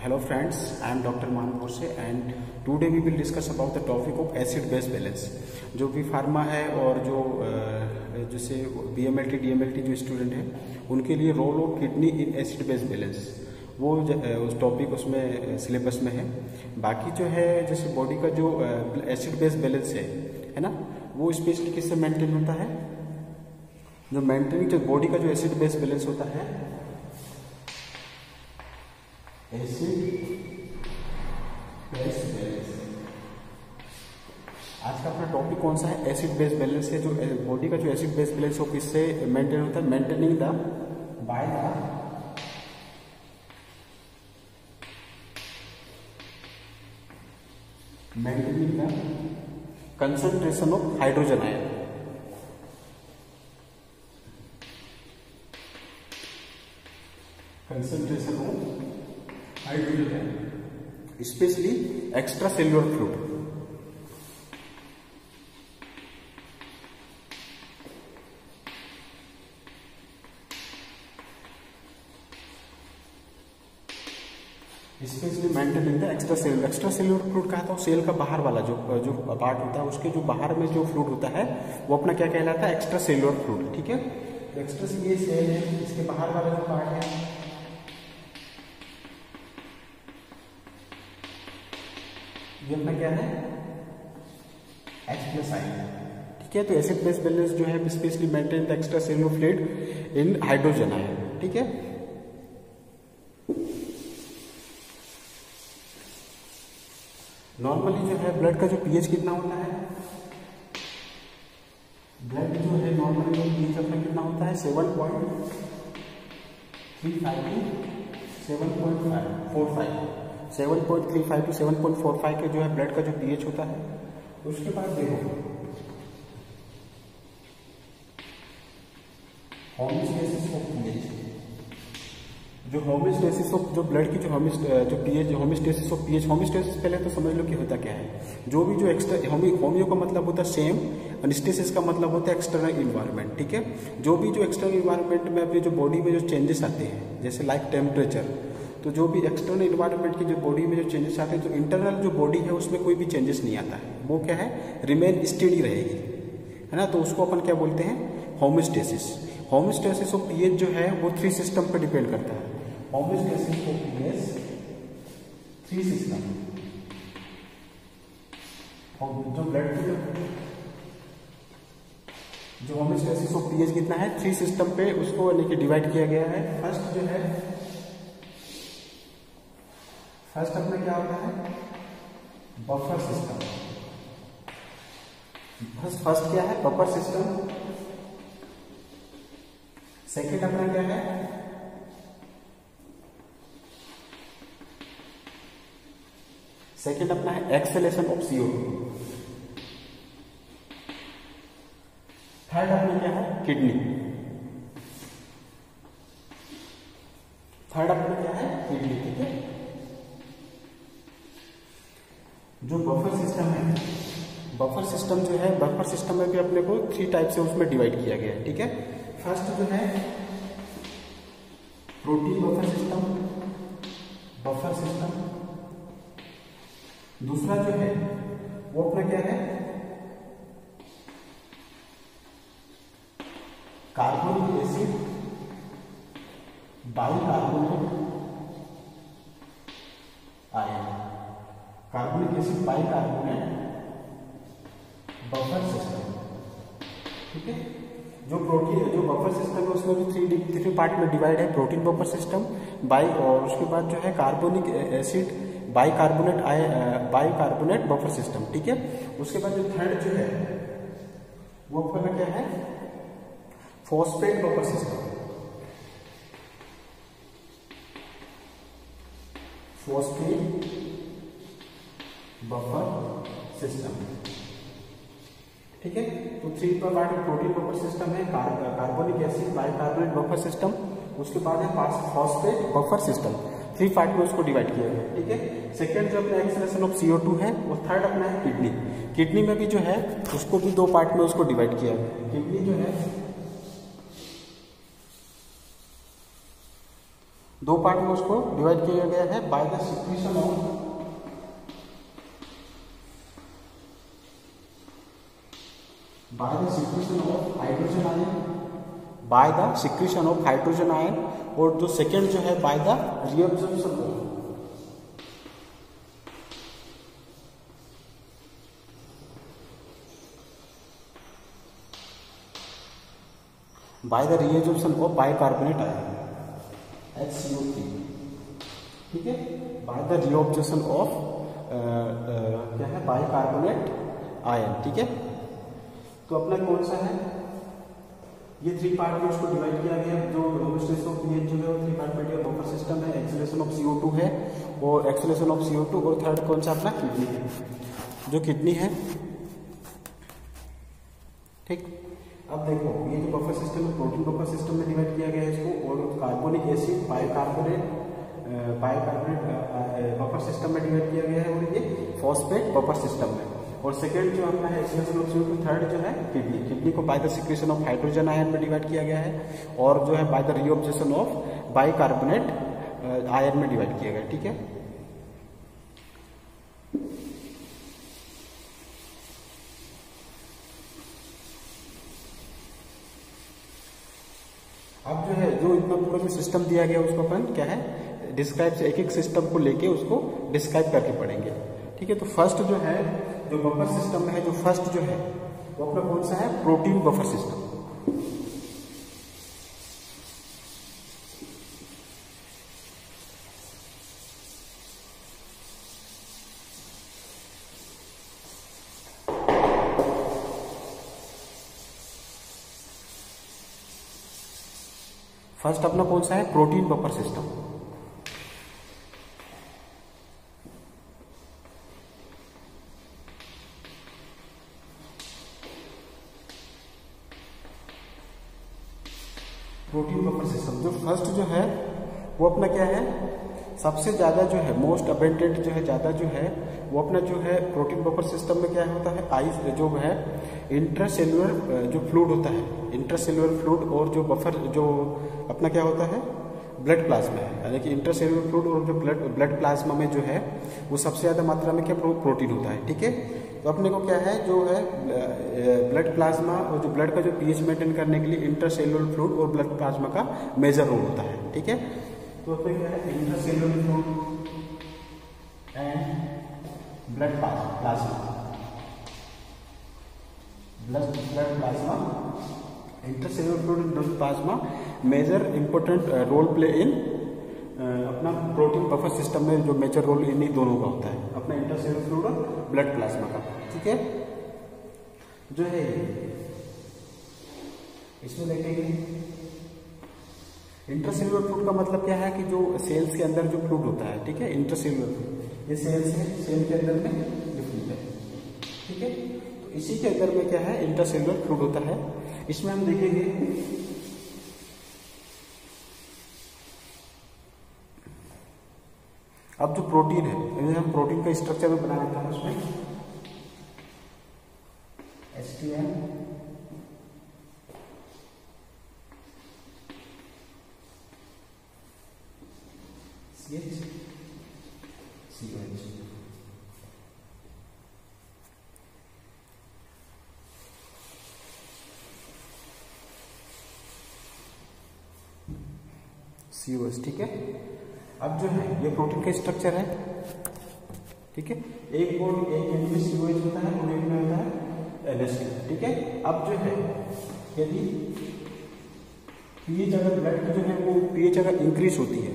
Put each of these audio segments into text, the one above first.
Hello friends, I am Dr. मान Borse and today we will discuss about the topic of acid base balance। जो भी pharma है और जो जैसे BMLT DMLT जो स्टूडेंट है उनके लिए role of kidney in acid base balance वो उस टॉपिक उसमें सिलेबस में है। बाकी जो है जैसे बॉडी का जो एसिड बेस बैलेंस है ना, वो स्पेशली किससे मेंटेन होता है? जो मेंटेनिंग जो बॉडी का जो एसिड बेस बैलेंस होता है, एसिड बेस बैलेंस। आज का अपना टॉपिक कौन सा है? एसिड बेस बैलेंस है। जो बॉडी का जो एसिड बेस बैलेंस हो किससे मेंटेन होता है? Maintaining the by the maintaining the concentration of hydrogen ion. Concentration of hydrogen ion specially extra cellular fluid. Specially maintaining the extra cellular fluid कहा था, सेल का बाहर वाला जो पार्ट होता है, उसके जो बाहर में जो फ्लूइड होता है वो अपना क्या कहलाता है? Extra cellular fluid. ठीक है, एक्स्ट्रा ये सेल है, इसके बाहर वाला जो पार्ट है ये अपना क्या है? H+ ion. ठीक है, तो एसिड बेस बैलेंस जो है specially maintain the extra cellular fluid in hydrogen ion. ठीक है, नॉर्मली जो है ब्लड का जो पीएच कितना होता है? ब्लड जो है नॉर्मली जो पीएच अपना कितना होता है? 7.35 to 7.45 के जो है ब्लड का जो पीएच होता है। उसके बाद देखो होमोस्टेसिस ऑफ पीएच, जो होमोस्टेसिस ऑफ जो ब्लड की जो pH homeostasis of pH. Homeostasis पहले तो समझ लो कि होता क्या है। जो भी जो एक्स्ट्रा होमियो का मतलब होता है सेम, एनेस्थेसिस का मतलब होता है एक्सटर्नल इन्वायरमेंट। ठीक है, जो भी जो एक्सटर्नल इन्वायरमेंट में अपनी जो बॉडी में जो चेंजेस आते हैं, जैसे लाइक टेम्परेचर, तो जो भी एक्सटर्नल इन्वायरमेंट की जो बॉडी में जो चेंजेस आते हैं, तो इंटरनल जो बॉडी है उसमें कोई भी चेंजेस नहीं आता है, वो क्या है? रिमेन स्टेडी रहेगी, है ना। तो उसको अपन क्या बोलते हैं? होमोस्टेसिस। होमोस्टेसिस ऑफ पीएच जो है वो 3 सिस्टम पर डिपेंड करता है। Homeostasis of pH 3 system. जो ब्लड की जो होमोस्टेसिस ऑफ पीएच कितना है? 3 सिस्टम पे उसको यानी कि डिवाइड किया गया है। फर्स्ट जो है फर्स्ट अपना क्या होता है? Buffer system. फर्स्ट क्या है? Buffer system. सेकेंड अपना क्या है? सेकेंड अपना है एक्सहेलेशन ऑफ CO2। थर्ड अपना क्या है? किडनी। थर्ड अपना क्या है? किडनी। ठीक है, जो बफर सिस्टम है, बफर सिस्टम जो है, बफर सिस्टम में भी अपने को 3 टाइप से उसमें डिवाइड किया गया है। ठीक है, फर्स्ट जो है protein buffer system, buffer system. दूसरा जो है वो अपना क्या है? Carbonic acid bicarbonate ion. Carbonic acid bicarbonate buffer system. ठीक है, जो प्रोटीन जो बफर सिस्टम है उसमें भी 3 पार्ट में डिवाइड है। प्रोटीन बफर सिस्टम और उसके बाद जो है carbonic acid bicarbonate buffer system. ठीक है, उसके बाद जो थर्ड जो है वो अपना क्या है? Phosphate buffer system. Phosphate buffer system. ठीक है, तो 3 पार्ट में प्रोटीन बफर सिस्टम है, carbonic acid bicarbonate buffer system, उसके बाद है फॉस्फेट बफर सिस्टम। 3 पार्ट में उसको डिवाइड किया गया। ठीक है, सेकेंड जो अपना एक्सहेलेशन ऑफ CO2 है, और थर्ड अपना है किडनी। किडनी में भी जो है उसको भी 2 पार्ट में उसको डिवाइड किया गया। किडनी जो है दो पार्ट में उसको डिवाइड किया गया है by the secretion of hydrogen ion, by the secretion of hydrogen ion, और जो सेकेंड जो है by the reabsorption of by the reabsorption of bicarbonate ion HCO3, ठीक है, बाय द रीअब्जॉर्प्शन ऑफ क्या है बाइकार्बोनेट आयन, ठीक है। तो अपना कौन सा है, ये थ्री पार्ट में उसको डिवाइड किया गया, जो होमोस्टेसिस ऑफ पीएच जो है वो थ्री पार्ट में बफर सिस्टम है, एक्सेलेरेशन ऑफ CO2 है, और एक्सेलेरेशन ऑफ CO2, और थर्ड कौन सा अपना किडनी है, जो किडनी है, ठीक। अब देखो ये जो बफर सिस्टम है प्रोटीन बफर सिस्टम में डिवाइड किया गया है इसको, और carbonic acid bicarbonate buffer system में डिवाइड किया गया है, और ये फॉस्फेट बफर सिस्टम में, और सेकेंड जो अपना है एक्सेलेरेशन ऑफ CO2, थर्ड जो है किडनी को by the secretion of hydrogen ion में डिवाइड किया गया है, और जो है by the reabsorption of bicarbonate ion में डिवाइड किया गया, ठीक है। अब जो है जो इतना पूरा जो सिस्टम दिया गया उसको अपन क्या है डिस्क्राइब से एक एक सिस्टम को लेके उसको डिस्क्राइब करके पढ़ेंगे, ठीक है। तो फर्स्ट जो है जो बफर सिस्टम में है, जो फर्स्ट जो है वो अपना कौन सा है प्रोटीन बफर सिस्टम। फर्स्ट अपना कौन सा है protein buffer system. Protein buffer system जो फर्स्ट जो है वो अपना क्या है सबसे ज़्यादा जो है मोस्ट अबेंडेंट जो है ज़्यादा जो है वो अपना जो है प्रोटीन बफर सिस्टम में क्या होता है आइस जो है इंट्रासेल्युलर जो फ्लूइड होता है इंट्रासेल्युलर फ्लूइड, और जो बफर जो अपना क्या होता है ब्लड प्लाज्मा है, यानी कि इंट्रासेल्युलर फ्लूइड और जो ब्लड प्लाज्मा में जो है वो सबसे ज़्यादा मात्रा में क्या प्रोटीन होता है, ठीक है। तो अपने को क्या है जो है ब्लड प्लाज्मा और जो ब्लड का जो पीएच मेंटेन करने के लिए इंट्रासेल्युलर फ्लूइड और ब्लड प्लाज्मा का मेजर रोल होता है, ठीक है। तो अपने क्या है intracellular fluid and blood plasma intracellular fluid and blood plasma major important role play in अपना प्रोटीन बफर सिस्टम में जो मेजर रोल इन्हीं दोनों का होता है, अपना इंट्रासेल्युलर फ्लूइड और ब्लड प्लाज्मा का, ठीक है। जो है इसमें देखेंगे इंट्रासेल्युलर फ्लूइड का मतलब क्या है कि जो सेल्स के अंदर जो फ्लूइड होता है, ठीक है। इंट्रासेल्युलर फ्लूइड ये सेल्स है, सेल के अंदर में जो फ्लूइड है, ठीक है। तो इसी के अंदर में क्या है इंट्रासेल्युलर फ्लूइड होता है। इसमें हम देखेंगे अब जो प्रोटीन है हम प्रोटीन का स्ट्रक्चर में बना लेते हैं उसमें HTN CH COH COH, ठीक है। अब जो है ये प्रोटीन का स्ट्रक्चर है, ठीक है। एक बोर्ड एक एंड में COH होता है और एक में होता है NH2, ठीक है। अब जो है यदि पीएच अगर ब्लड की जो है वो पीएच अगर इंक्रीज होती है,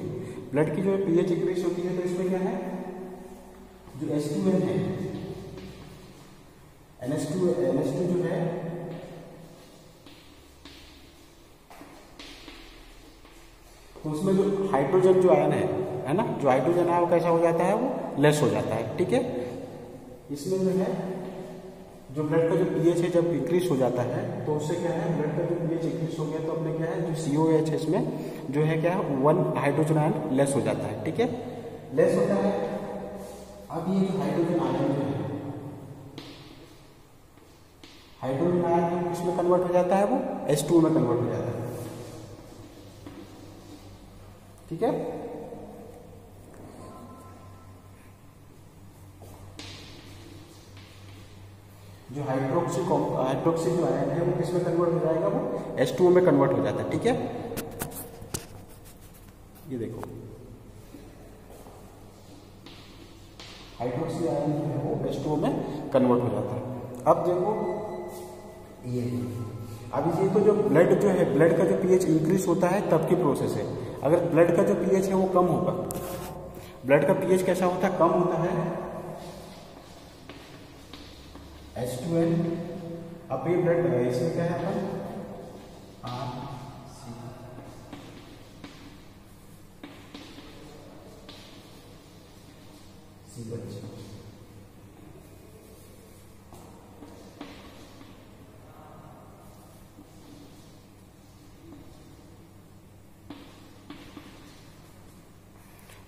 ब्लड की जो है पीएच इंक्रीज होती है, तो इसमें क्या है जो H2N है NH2 जो है तो उसमें जो हाइड्रोजन जो आयन है ना, जो हाइड्रोजन आयन कैसा हो जाता है वो लेस हो जाता है, ठीक है। इसमें जो है जो ब्लड का जो पीएच है जब इंक्रीज हो जाता है तो उससे क्या है ब्लड का जो पीएच इंक्रीज हो गया तो अपने क्या है जो COH है इसमें जो है क्या है 1 हाइड्रोजन आयन लेस हो जाता है, ठीक है, लेस होता है। अब ये जो हाइड्रोजन आयन जो है हाइड्रोजन आयन किसमें कन्वर्ट हो जाता है वो H2 में कन्वर्ट हो जाता है, ठीक है। जो हाइड्रोक्सी जो आयन है वो किस में कन्वर्ट हो जाएगा, वो H2O में कन्वर्ट हो जाता है। ठीक है, ये देखो हाइड्रोक्सी आयन जो है वो H2O में कन्वर्ट हो जाता है। अब देखो ये अभी ये तो जो ब्लड जो है, ब्लड का जो पीएच इंक्रीज होता है तब की प्रोसेस है। अगर ब्लड का जो पीएच है वो कम होगा, ब्लड का पीएच कैसा होता है, कम होता है, H2N। अब ये ब्लड इसमें क्या है अपन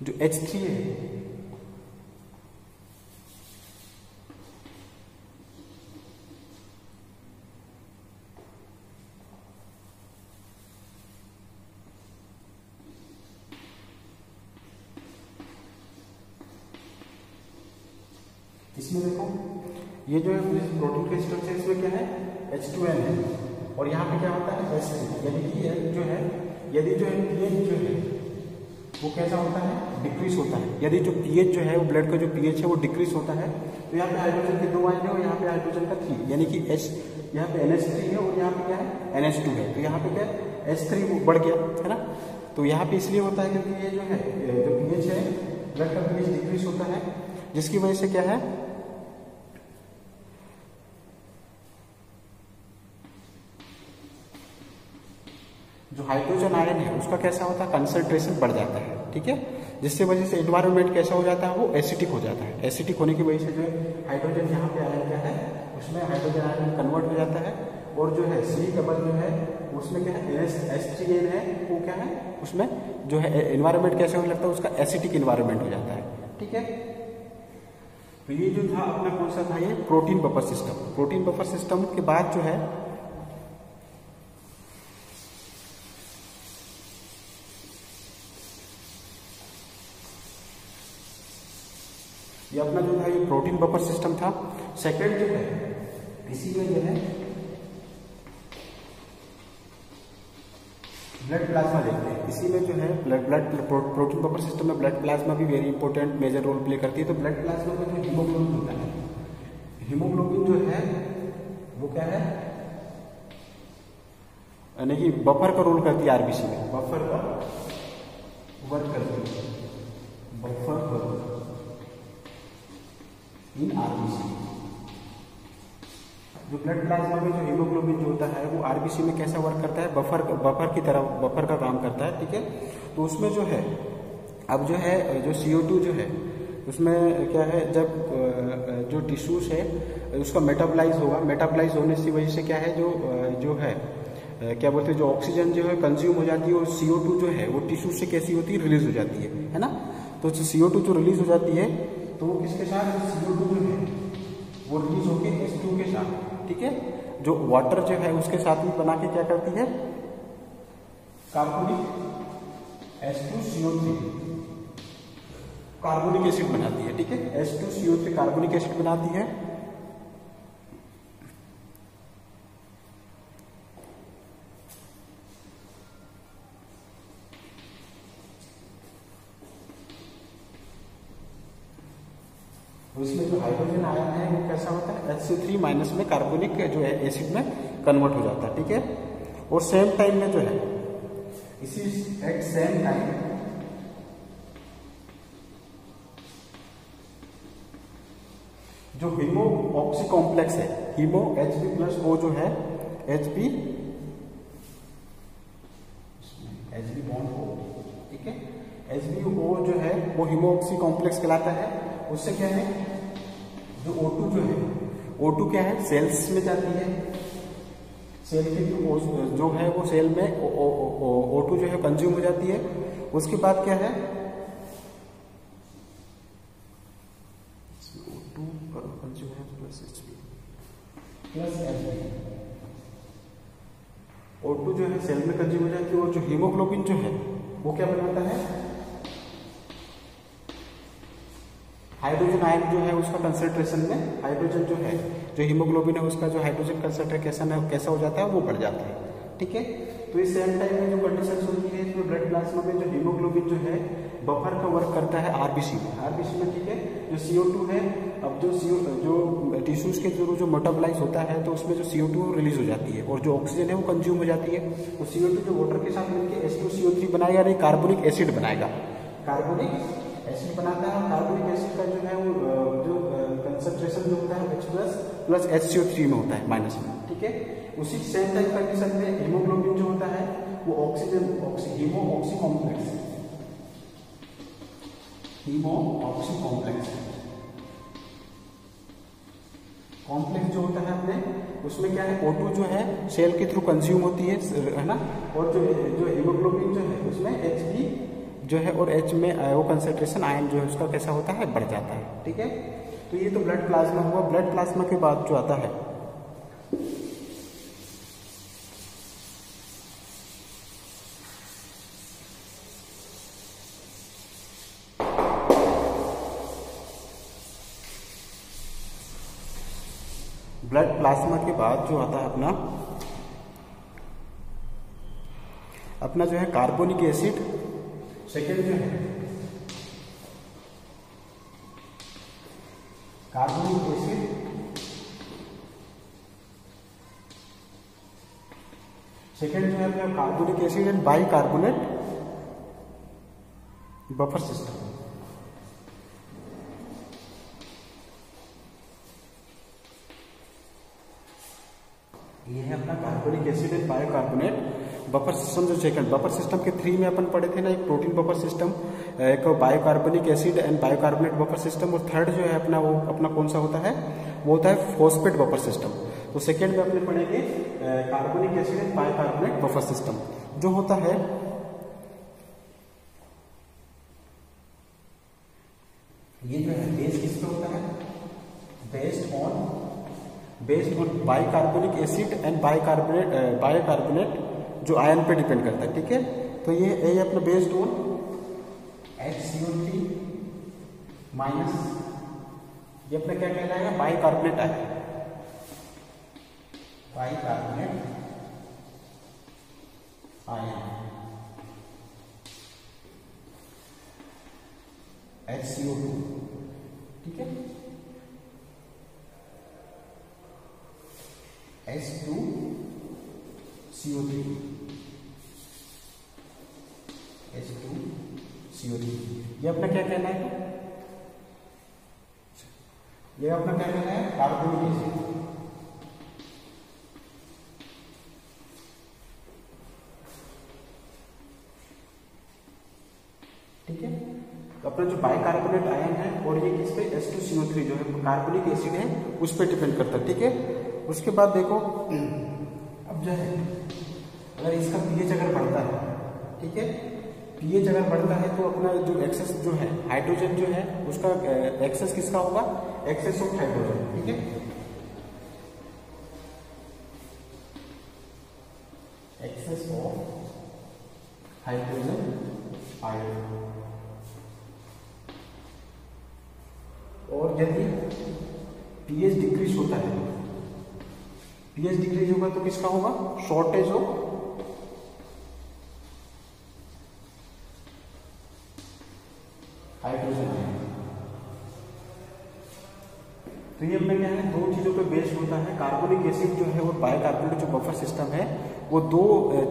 जो H3 है इसमें देखो ये जो है प्रोटीन का स्ट्रक्चर इसमें क्या है, H2N है, और यहाँ पे क्या होता है H3। यानी कि जो है यदि जो है पीएच जो है वो कैसा होता है, डिक्रीज होता है। यदि जो पीएच जो है वो ब्लड का जो पीएच है वो डिक्रीज होता है, तो यहाँ पे हाइड्रोजन के 2 आयन है और यहाँ पे हाइड्रोजन का 3, यानी कि H यहाँ पे NH3 है और यहाँ पे क्या है NH2 है, तो यहाँ पे क्या है H3 बढ़ गया है ना। तो यहाँ पे इसलिए होता है क्योंकि ये जो है जो पीएच है, ब्लड का पीएच डिक्रीज होता है, जिसकी वजह से क्या है जो हाइड्रोजन आयन है उसका कैसा होता है, कंसंट्रेशन बढ़ जाता है। ठीक है, जिससे वजह से एनवायरनमेंट कैसा हो जाता है, वो एसिडिक हो जाता है। एसिडिक होने की वजह से जो है हाइड्रोजन यहाँ पे आयन क्या है, उसमें हाइड्रोजन आयन में कन्वर्ट हो जाता है, और जो है C डबल जो है उसमें क्या है H3N है, वो क्या है उसमें जो है एनवायरनमेंट कैसे होने लगता है, उसका एसिडिक एनवायरनमेंट हो जाता है। ठीक है, तो ये जो था अपना कौन सा था, ये protein buffer system. Protein buffer system के बाद जो है ये अपना जो था ये प्रोटीन बफर सिस्टम था। सेकेंड जो है इसी में जो है ब्लड प्लाज्मा देखते हैं। इसी में जो है ब्लड प्रोटीन बफर सिस्टम में ब्लड प्लाज्मा भी very important major role play करती है। तो ब्लड प्लाज्मा में जो हीमोग्लोबिन होता है, हीमोग्लोबिन जो है वो क्या है, यानी कि बफर का रोल करती है आरबीसी में, बफर का वर्क करती है, बफर इन आरबीसी। जो ब्लड प्लाज्मा में जो हीमोग्लोबिन जो होता है वो आरबीसी में कैसा वर्क करता है, बफर की तरह बफर का काम करता है। ठीक है, तो उसमें जो है अब जो है जो CO2 जो है उसमें क्या है, जब जो टिश्यूज है उसका मेटाबलाइज होगा, मेटाबलाइज होने की वजह से क्या है जो है क्या बोलते हैं, जो ऑक्सीजन जो है कंज्यूम हो जाती है, और CO2 जो है वो टिश्यू से कैसी होती है, रिलीज हो जाती है ना। तो CO2 जो रिलीज हो जाती है तो वो किसके साथ, CO2 जो है वो रिलीज होकर H2 के साथ, ठीक है, जो वाटर जो है उसके साथ में बना के क्या करती है, कार्बोनिक H2CO3 कार्बोनिक एसिड बनाती है। ठीक है, H2CO3 कार्बोनिक एसिड बनाती है। उसमें जो हाइड्रोजन आयन है वो कैसा होता है, HCO3 माइनस में कार्बोनिक जो है एसिड में कन्वर्ट हो जाता है। ठीक है, और सेम टाइम में जो है इसी एट सेम टाइम जो हीमो ऑक्सी कॉम्प्लेक्स है, हीमो Hb+O जो है Hb बॉन्ड O, ठीक है, Hb+O जो है वो हीमो ऑक्सी कॉम्प्लेक्स कहलाता है। उससे क्या है, जो O2 जो है, O2 क्या है, सेल्स में जाती है, सेल के जो है वो सेल में O2 जो है कंज्यूम हो जाती है। उसके बाद क्या है, O2 कंज्यूम है प्लस Hb, O2 जो है सेल में कंज्यूम हो जाती है, और जो हीमोग्लोबिन जो है वो क्या बनाता है, हाइड्रोजन आयन जो है उसका कंसंट्रेशन में हाइड्रोजन जो है, जो हीमोग्लोबिन है उसका जो हाइड्रोजन कंसंट्रेशन है कैसा हो जाता है, वो बढ़ जाता है। ठीक है, तो इस सेम टाइम में जो कंडीशन होती है इसमें ब्लड प्लाज्मा में जो हीमोग्लोबिन जो है बफर का वर्क करता है आरबीसी में। ठीक है, जो CO2 है, अब जो टिश्यूज के जो मेटाबोलाइज होता है तो उसमें जो CO2 रिलीज हो जाती है और जो ऑक्सीजन है वो कंज्यूम हो जाती है। वो CO2 जो वाटर के साथ मिलकर H2CO3 बनाएगा, नहीं कार्बोनिक एसिड बनाएगा, कार्बोनिक एसिड बनाता है। कार्बोनिक एसिड का जो है वो जो कंसंट्रेशन जो होता है H+ प्लस HCO3 में होता है माइनस में। ठीक है, उसी सेम टाइप कंडीशन में हीमोग्लोबिन जो होता है वो हीमो ऑक्सी कॉम्प्लेक्स जो होता है अपने, उसमें क्या है O2 जो है सेल के थ्रू कंज्यूम होती है ना, और जो हीमोग्लोबिन जो है उसमें Hb जो है और H में वो कंसंट्रेशन आयन जो है उसका कैसा होता है, बढ़ जाता है। ठीक है, तो ये तो ब्लड प्लाज्मा हुआ। ब्लड प्लाज्मा के बाद जो आता है ब्लड प्लाज्मा के बाद जो आता है अपना जो है कार्बोनिक एसिड, सेकेंड जो है कार्बोनिक एसिड, सेकेंड जो है अपना carbonic acid and bicarbonate buffer system. ये है अपना carbonic acid and bicarbonate buffer system. जो सेकंड बफर सिस्टम के 3 में अपन पढ़े थे ना, एक प्रोटीन बफर सिस्टम, एक bicarbonic acid and bicarbonate buffer system, और थर्ड जो है अपना वो अपना कौन सा होता है, वो होता है फॉस्फेट बफर सिस्टम। तो सेकंड में अपने पढ़ेंगे carbonic acid and bicarbonate buffer system. जो होता है ये जो है बेस किस पे होता है, based on bicarbonic acid and bicarbonate जो आयन पे डिपेंड करता है। ठीक है, तो ये अपना बेस्ड ऑन HCO3 माइनस, ये अपना क्या कहलाएगा, bicarbonate ion, bicarbonate ion HCO2। ठीक है, H2CO3, ये अपना क्या कहना है, ये अपना क्या कहना है, कार्बोनिक एसिड। ठीक है, तो अपना जो बाइकार्बोनेट आयन है और ये किस पे, H2CO3 जो है कार्बोनिक एसिड है उस पर डिपेंड करता है। ठीक है, उसके बाद देखो अब जो है अगर इसका पीएच अगर बढ़ता है, ठीक है, पीएच अगर बढ़ता है तो अपना जो एक्सेस जो है हाइड्रोजन जो है उसका एक्सेस किसका होगा, एक्सेस ऑफ हाइड्रोजन। ठीक है, एक्सेस ऑफ हाइड्रोजन आयन। और यदि पीएच डिक्रीज होता है, पीएच डिक्रीज होगा तो किसका होगा, शॉर्टेज ऑफ हाइड्रोजन आयन। तो ये अपने क्या है, दो चीजों पे बेस्ड होता है। कार्बोनिक एसिड जो है और बाइकार्बोनेट जो बफर सिस्टम है वो दो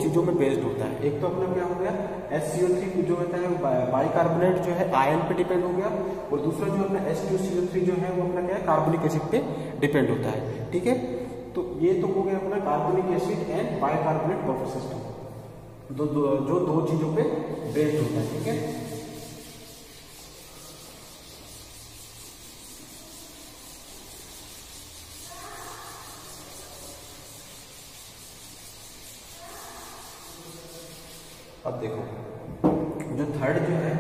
चीजों में बेस्ड होता है। एक तो अपना क्या हो गया, HCO3 जो होता है बाइकार्बोनेट जो है आयन पे डिपेंड हो गया, और दूसरा जो अपना H2CO3 जो है वो अपना क्या है, कार्बोनिक एसिड पे डिपेंड होता है। ठीक है, तो ये तो हो गया अपना carbonic acid and bicarbonate buffer system, जो दो चीजों पे बेस्ड होता है। ठीक है, अब देखो जो थर्ड जो है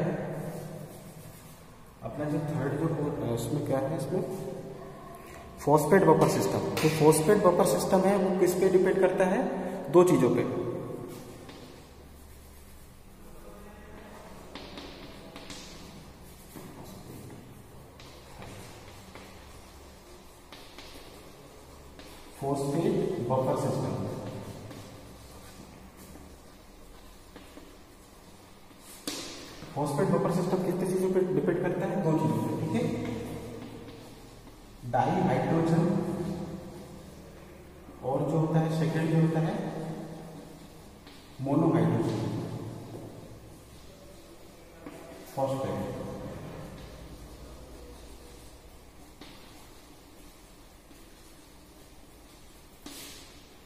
अपना, जो थर्ड जो इसमें क्या है, इसमें फॉस्फेट बफर सिस्टम। तो फॉस्फेट बफर सिस्टम है वो किस पे डिपेंड करता है, दो चीजों पे। Phosphate buffer system. Phosphate buffer system कितनी चीजों पर डिपेंड करता है? दो चीजों पर, ठीक है। डाई हाइड्रोजन और जो होता है सेकेंड जो होता है मोनोहाइड्रोजन फॉस्फेट।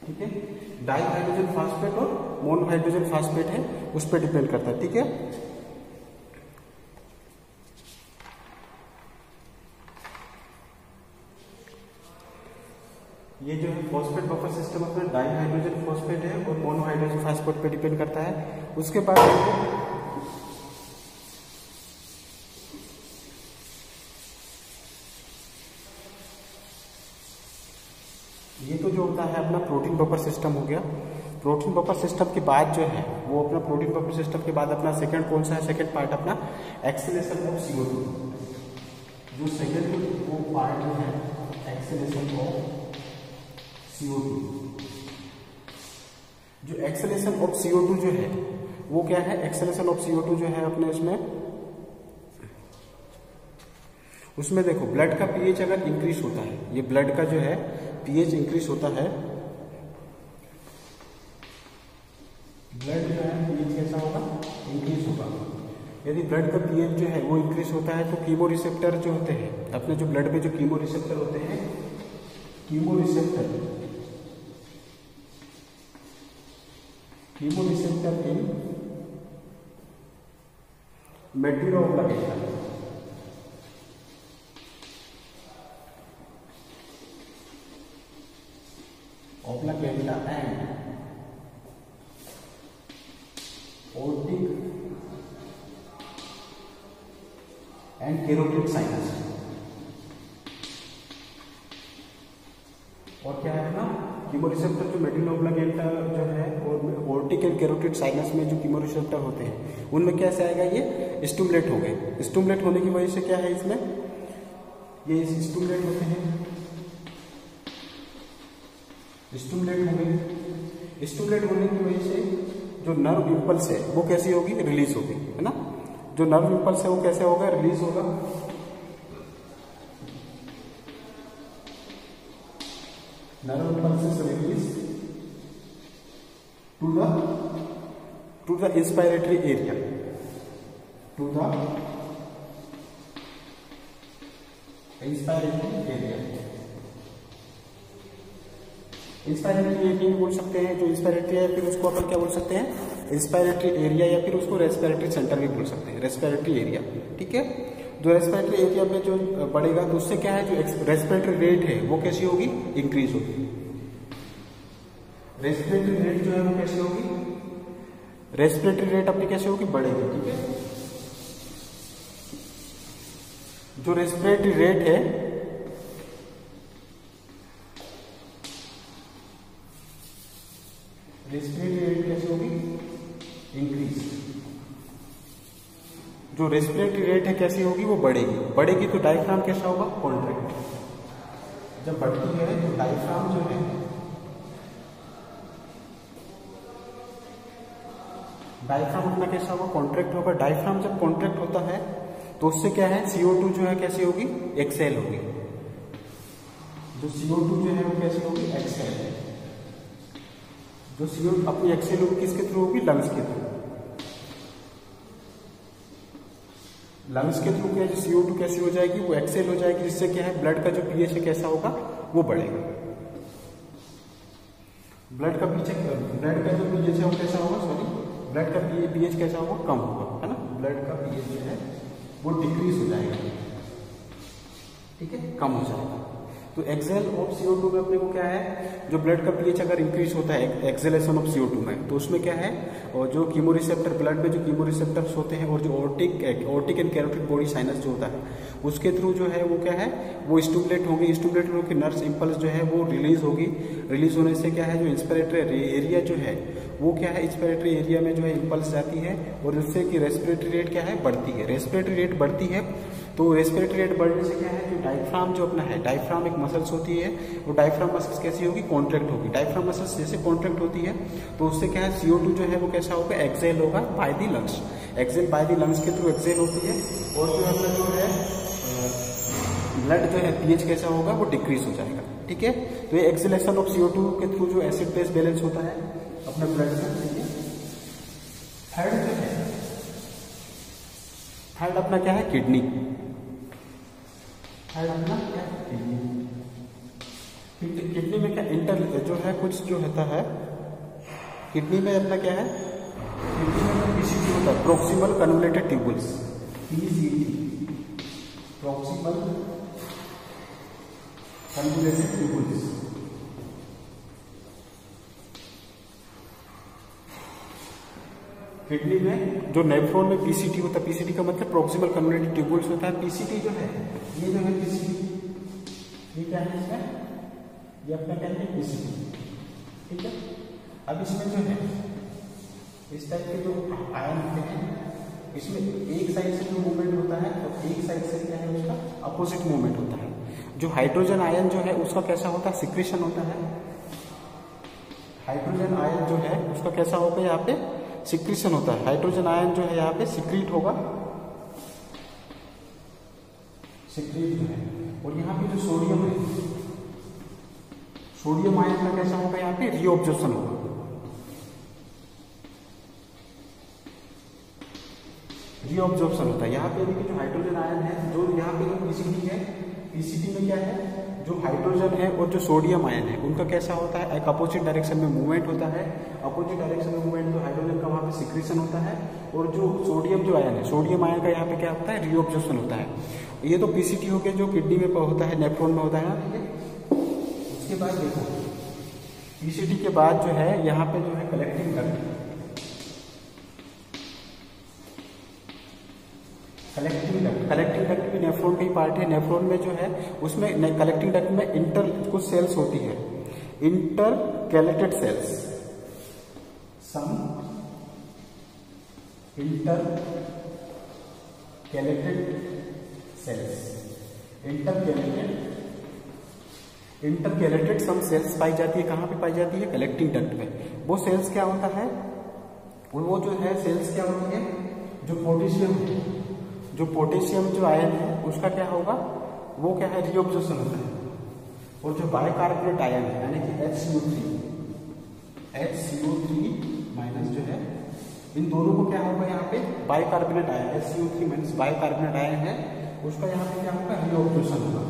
ठीक है, डाई हाइड्रोजन फॉस्फेट और मोनोहाइड्रोजन फॉस्फेट है, उस पर डिपेंड करता है। ठीक है, ये जो है फॉस्फेट बफर सिस्टम अपना डाई हाइड्रोजन फॉस्फेट है और मोनोहाइड्रोजन फॉस्फेट पे डिपेंड करता है। उसके बाद ये तो जो होता है अपना प्रोटीन बफर सिस्टम हो गया। प्रोटीन बफर सिस्टम के बाद जो है वो अपना प्रोटीन बफर सिस्टम के बाद अपना सेकंड कौन सा है? सेकंड पार्ट अपना एक्सेलेशन ऑफ CO2। जो सेकंड वो पार्ट जो है एक्सेलेशन ऑफ CO2। जो एक्सेलेशन ऑफ CO2 जो है वो क्या है? एक्सेलेशन ऑफ CO2 जो है अपने उसमें देखो ब्लड का पीएच अगर इंक्रीज होता है, ये ब्लड का जो है पीएच इंक्रीज होता है, ब्लड जो है पीएच कैसा होगा? इंक्रीज होगा। यदि ब्लड का पीएच जो है वो इंक्रीज होता है तो कीमो रिसेप्टर जो होते हैं अपने जो ब्लड में जो कीमो रिसेप्टर होते हैं, chemo receptor in medulla oblongata, and aortic and carotid sinus. और क्या है अपना कीमोरिसेप्टर जो मेडुला ऑब्लांगेटा जो है और ओर्टिक एंड कैरोटिड साइनस में जो कीमोरिसेप्टर होते हैं उनमें कैसे आएगा? ये स्टिमुलेट हो गए। स्टिमुलेट होने की वजह से क्या है इसमें? ये स्टिमुलेट होते हैं, स्टिमुलेट हो गए। स्टिमुलेट होने की वजह से जो नर्व इंपल्स है वो कैसी होगी? रिलीज होगी, है ना। जो नर्व इंपल्स है वो कैसे होगा? रिलीज होगा। Nerve impulse release to the inspiratory area, to the inspiratory area. Inspiratory area बोल सकते हैं, जो इंस्पायरेटरी है फिर उसको अपन क्या बोल सकते हैं? इंस्पायरेटरी एरिया, या फिर उसको रेस्पिरेटरी सेंटर भी बोल सकते हैं, रेस्पिरेटरी एरिया। ठीक है, जो रेस्पिरेटरी एरिया में जो बढ़ेगा तो उससे क्या है जो रेस्पिरेटरी रेट है वो कैसी होगी? इंक्रीज होगी। रेस्पिरेटरी रेट जो है वो कैसी होगी? रेस्पिरेटरी रेट अपनी कैसे होगी? बढ़ेगी। ठीक है, जो रेस्पिरेटरी रेट है रेस्पिरेटरी रेट कैसे होगी? इंक्रीज। जो रेस्पिरेटरी रेट है कैसी होगी? वो बढ़ेगी। बढ़ेगी तो डायफ्राम कैसा होगा? कॉन्ट्रैक्ट। जब बढ़ती है तो डायफ्राम जो है डायफ्राम अपना कैसा होगा? कॉन्ट्रैक्ट होगा। डायफ्राम जब कॉन्ट्रैक्ट होता है तो उससे क्या है? CO2 जो है कैसी होगी? एक्सेल होगी। जो CO2 जो है वो कैसी होगी? एक्सेल है। जो CO2 अपनी एक्सेल होगी किसके थ्रू होगी? लंग्स के थ्रू। लंग्स के थ्रू क्या है? जो CO2 कैसी हो जाएगी? वो एक्सेल हो जाएगी, जिससे क्या है ब्लड का जो पीएच है कैसा होगा? वो बढ़ेगा। ब्लड का जो पीएच है वो कैसा होगा? सॉरी, ब्लड का पीएच कैसा होगा? कम होगा, है ना। ब्लड का पीएच जो है वो डिक्रीज हो जाएगा। ठीक है, कम हो जाएगा। तो एक्सेल ऑफ CO2 में अपने को क्या है? जो ब्लड का पीएच अगर इंक्रीज होता है एक्सेलेशन ऑफ CO2 में, तो उसमें क्या है? और जो कीमोरिसेप्टर ब्लड में जो कीमोरिसेप्टर्स होते हैं और जो ओर्टिक एंड कैरोटिड बॉडी साइनस जो होता है उसके थ्रू जो है वो क्या है? वो स्टिमुलेट होगी। स्टिमुलेट होकर नर्व इंपल्स जो है वो रिलीज होगी। रिलीज होने से क्या है? जो इंस्पिरेटरी एरिया जो है वो क्या है? इंस्पिरेटरी एरिया में जो है इंपल्स जाती है और उससे कि रेस्पिरेटरी रेट क्या है? बढ़ती है। रेस्पिरेटरी रेट बढ़ती है तो रेस्पिरेटरी रेट बढ़ने से क्या है, जो डायफ्राम जो अपना है, डायफ्राम एक मसल्स होती है, वो डायफ्राम मसल्स कैसी होगी, कॉन्ट्रैक्ट होगी। डायफ्राम मसल्स जैसे कॉन्ट्रैक्ट होती है तो उससे क्या है, CO2 जो है वो कैसा होगा, एक्सेल होगा by the lungs, exhale by the lungs के थ्रू एक्सेल होती है। और जो अपना जो है ब्लड जो है pH कैसा होगा, वो डिक्रीज हो जाएगा। ठीक है, तो ये एक्सेलेशन ऑफ CO2 के थ्रू जो एसिड बेस बैलेंस होता है अपना ब्लड में। थर्ड जो है, थर्ड अपना क्या है, किडनी। थर्ड अपना क्या है, किडनी। किडनी में क्या इंटर जो है कुछ जो होता है, किडनी में अपना क्या है, किडनी में PCT होता है, proximal convoluted tubules, PCT, proximal convoluted tubules. Kidney में जो नेफ्रॉन में PCT होता है, PCT का मतलब प्रोक्सिमल कन्वोल्यूटेड ट्यूबुल्स होता है। PCT जो है, ये जो है PCT, ये क्या है इसमें, ये अपना क्या है, PCT। ठीक है, अब इसमें जो है इस टाइप के जो आयन होते हैं, इसमें एक साइड से जो मूवमेंट होता है और एक साइड से क्या है, उसका अपोजिट मूवमेंट होता है। जो हाइड्रोजन आयन जो है उसका कैसा होता है, सिक्रीशन होता है। हाइड्रोजन आयन जो है उसका कैसा होगा, यहाँ पे सिक्रीशन होता है। हाइड्रोजन आयन जो है यहाँ पे सिक्रीट होगा, सिक्रीट जो है। और यहाँ पे जो सोडियम है, सोडियम आयन का कैसा होगा, यहाँ पे रीअब्जॉर्प्शन होगा। रीअब्जॉर्प्शन होता है यहाँ पे। देखिए जो हाइड्रोजन आयन है, जो यहाँ पे जो PCT है, PCT में क्या है, जो हाइड्रोजन है और जो सोडियम आयन है उनका कैसा होता है, एक अपोजिट डायरेक्शन में मूवमेंट होता है। अपोजिट डायरेक्शन में मूवमेंट, तो हाइड्रोजन का वहाँ पे सिक्रीशन होता है। और जो सोडियम जो आयन है, सोडियम आयन का यहाँ पे क्या होता है, रीअब्जॉर्प्शन होता है। ये तो PCT हो गया जो किडनी में होता है, नेफ्रॉन में होता है। ठीक है, उसके बाद देखो PCT के बाद जो है यहाँ पे जो है कलेक्टिंग डक्ट। कलेक्टिंग डक्ट भी नेफ्रॉन का ही पार्ट है। नेफ्रॉन में जो है उसमें कलेक्टिंग डक्ट में इंटर कुछ सेल्स होती है, इंटर कैलेटेड सेल्स, सम इंटर कैलेटेड सेल्स, इंटर कैलेटेड सम सेल्स पाई जाती है। कहाँ पे पाई जाती है, कलेक्टिंग डक्ट में। वो सेल्स क्या होता है, वो जो है सेल्स क्या होती है, जो पोटेशियम है, जो पोटेशियम जो आयन है उसका क्या होगा, वो क्या है, रीअब्जॉर्प्शन होता है। और जो बाइकार्बोनेट आयन है यानी कि HCO3 माइनस जो है, इन दोनों को क्या होगा, यहाँ पे bicarbonate ion, HCO3 minus bicarbonate ion है, उसका यहाँ पे क्या होगा, रीअब्जॉर्प्शन होगा।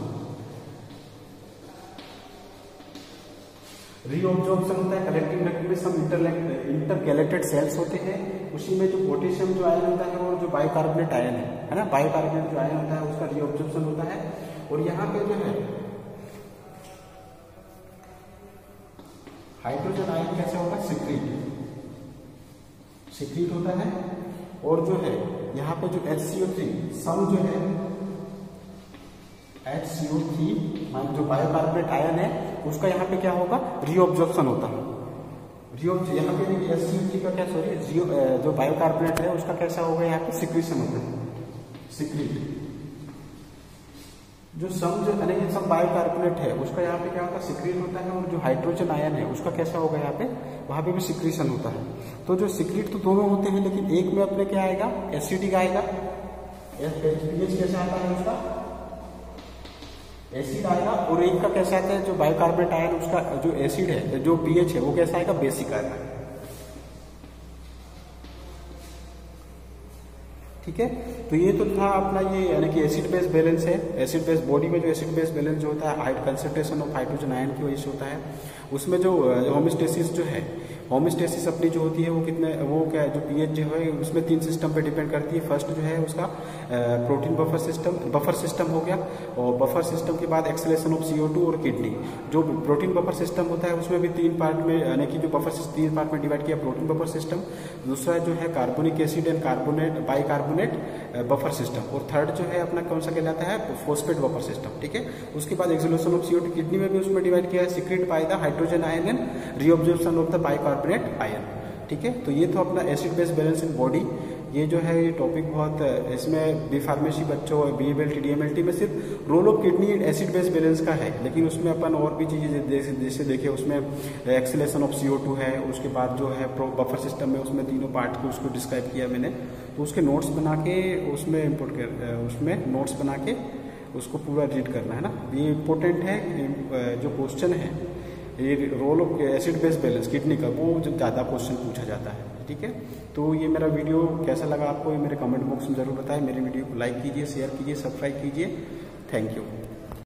रीअब्जॉर्प्शन होता है कलेक्टिंग डक्ट में। सब इंटर कैलेटेड सेल्स होते हैं, उसी में जो पोटेशियम जो आयन होता है और जो बाइकार्बोनेट आयन है ना, बाइकार्बोनेट जो आयन होता है उसका रीअब्जॉर्प्शन होता है। और यहाँ पे जो है हाइड्रोजन आयन कैसे होगा, सिक्रीट होता है। और जो है यहाँ पे जो HCO3 सम जो है, HCO3 जो बाइकार्बोनेट आयन है उसका यहाँ पे क्या होगा, रीअब्जॉर्प्शन होता है। यहाँ पे HCO3 का क्या, सॉरी, जो बाइकार्बोनेट है उसका कैसा होगा, यहाँ पे सिक्रीशन होता है, सिक्रीट। जो सम जो यानी कि सम बाइकार्बोनेट है उसका यहाँ पे क्या होता है, सिक्रीट होता है। और जो हाइड्रोजन आयन है उसका कैसा होगा, यहाँ पे वहां पे भी सिक्रीशन होता है। तो जो सिक्रीट तो दोनों होते हैं, लेकिन एक में अपने क्या आएगा, एसिडिक आएगा। pH कैसा आता है उसका, एसिड आएगा। और एक का कैसा आता है, जो बाइकार्बोनेट आयन उसका जो एसिड है, जो pH है वो कैसा आएगा, बेसिक आएगा। ठीक है, तो ये तो था अपना ये यानी कि एसिड बेस बैलेंस है। एसिड बेस बॉडी में जो एसिड बेस बैलेंस जो होता है, high concentration of hydrogen ion की वजह से होता है। उसमें जो होमोस्टेसिस जो है, होमोस्टेसिस अपनी जो होती है वो कितने, वो क्या है, जो pH जो है उसमें 3 सिस्टम पे डिपेंड करती है। फर्स्ट जो है उसका प्रोटीन बफर सिस्टम हो गया। और बफर सिस्टम के बाद एक्सेलेशन ऑफ CO2 और किडनी। जो प्रोटीन बफर सिस्टम होता है उसमें भी 3 पार्ट में, यानी कि जो बफर 3 पार्ट में डिवाइड किया, प्रोटीन बफर सिस्टम। दूसरा जो है carbonic acid and bicarbonate buffer system. और थर्ड जो है अपना कौन सा कहलाता है, फॉस्फेट बफर सिस्टम। ठीक है, उसके बाद एक्सेलेशन ऑफ CO2, किडनी में भी उसमें डिवाइड किया है, secrete by the hydrogen ion and reabsorption of the bicarbonate ion. ठीक है, तो ये तो अपना acid base balance in body. ये जो है ये टॉपिक बहुत, इसमें बी फार्मेसी बच्चों BMLT DMLT में सिर्फ role of kidney acid base balance का है, लेकिन उसमें अपन और भी चीज़ें जैसे देखे उसमें एक्सेलेशन ऑफ CO2 है, उसके बाद जो है बफर सिस्टम में उसमें तीनों पार्ट को उसको डिस्क्राइब किया मैंने, तो उसके नोट्स बना के उसमें इंपोर्ट कर उसमें नोट्स बना के उसको पूरा रीड करना है ना। ये इम्पोर्टेंट है, जो क्वेश्चन है ये role of acid base balance kidney का, वो जो ज़्यादा क्वेश्चन पूछा जाता है, ठीक है। तो ये मेरा वीडियो कैसा लगा आपको, ये मेरे कमेंट बॉक्स में ज़रूर बताएं। मेरे वीडियो को लाइक कीजिए, शेयर कीजिए, सब्सक्राइब कीजिए। Thank you.